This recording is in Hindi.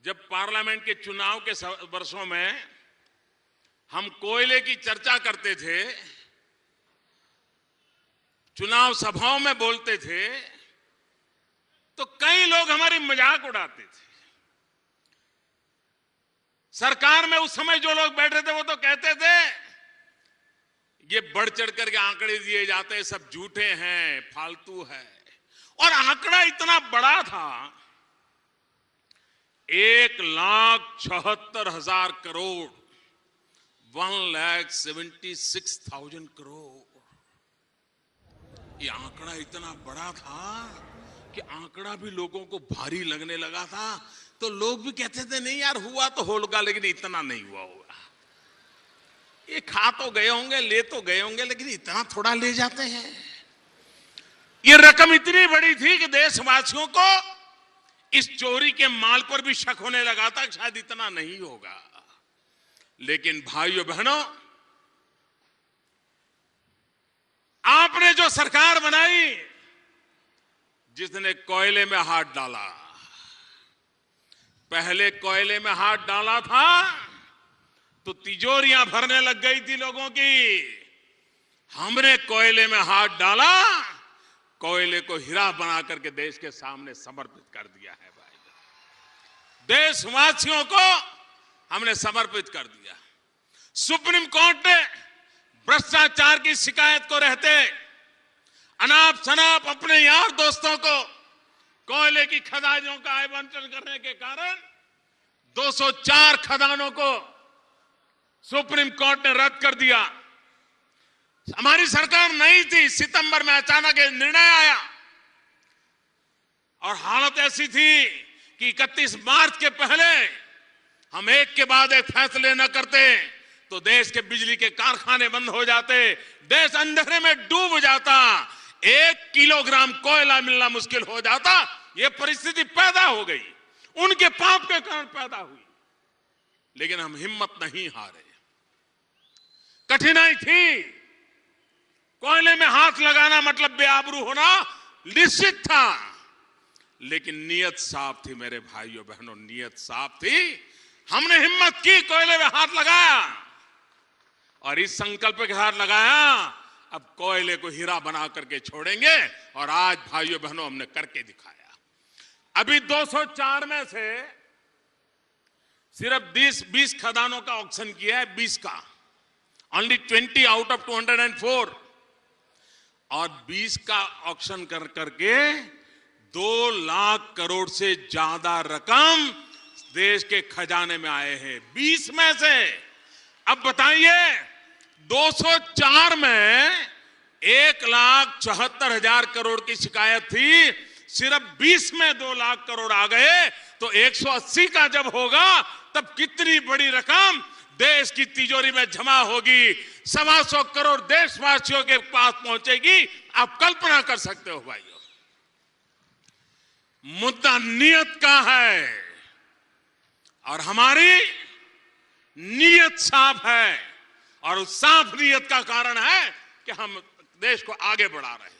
जब पार्लियामेंट के चुनाव के वर्षों में हम कोयले की चर्चा करते थे, चुनाव सभाओं में बोलते थे, तो कई लोग हमारी मजाक उड़ाते थे। सरकार में उस समय जो लोग बैठे थे वो तो कहते थे ये बढ़ चढ़ करके आंकड़े दिए जाते हैं, सब झूठे हैं, फालतू है। और आंकड़ा इतना बड़ा था, 1,76,000 करोड़, 1,76,000 करोड़। ये आंकड़ा इतना बड़ा था कि आंकड़ा भी लोगों को भारी लगने लगा था। तो लोग भी कहते थे नहीं यार, हुआ तो होगा लेकिन इतना नहीं हुआ होगा। ये खा तो गए होंगे, ले तो गए होंगे, लेकिन इतना थोड़ा ले जाते हैं। ये रकम इतनी बड़ी थी कि देशवासियों को इस चोरी के माल पर भी शक होने लगा था, शायद इतना नहीं होगा। लेकिन भाइयों बहनों, आपने जो सरकार बनाई, जिसने कोयले में हाथ डाला, पहले कोयले में हाथ डाला था तो तिजोरियां भरने लग गई थी लोगों की। हमने कोयले में हाथ डाला, कोयले को हीरा बना करके देश के सामने समर्पित कर दिया है। भाई, देशवासियों को हमने समर्पित कर दिया। सुप्रीम कोर्ट ने भ्रष्टाचार की शिकायत को रहते अनाप शनाप अपने यार दोस्तों को कोयले की खदानों का आवंटन करने के कारण 204 खदानों को सुप्रीम कोर्ट ने रद्द कर दिया। हमारी सरकार नहीं थी, सितंबर में अचानक ये निर्णय आया और हालत ऐसी थी कि 31 मार्च के पहले हम एक के बाद एक फैसले न करते तो देश के बिजली के कारखाने बंद हो जाते, देश अंधेरे में डूब जाता, 1 किलोग्राम कोयला मिलना मुश्किल हो जाता। यह परिस्थिति पैदा हो गई, उनके पाप के कारण पैदा हुई। लेकिन हम हिम्मत नहीं हारे। कठिनाई थी, कोयले में हाथ लगाना मतलब बेआबरू होना निश्चित था, लेकिन नीयत साफ थी मेरे भाइयों बहनों, नीयत साफ थी। हमने हिम्मत की, कोयले में हाथ लगाया और इस संकल्प के साथ लगाया, अब कोयले को हीरा बना करके छोड़ेंगे। और आज भाइयों बहनों हमने करके दिखाया। अभी 204 में से सिर्फ 20 खदानों का ऑक्शन किया है, 20 का, ओनली 20 आउट ऑफ 204। और 20 का ऑक्शन कर करके 2 लाख करोड़ से ज्यादा रकम देश के खजाने में आए हैं, 20 में से। अब बताइए, 204 में 1,74,000 करोड़ की शिकायत थी, सिर्फ 20 में 2 लाख करोड़ आ गए, तो 180 का जब होगा तब कितनी बड़ी रकम देश की तिजोरी में जमा होगी, 125 करोड़ देशवासियों के पास पहुंचेगी। आप कल्पना कर सकते हो भाइयों। मुद्दा नियत का है और हमारी नियत साफ है, और उस साफ नियत का कारण है कि हम देश को आगे बढ़ा रहे हैं।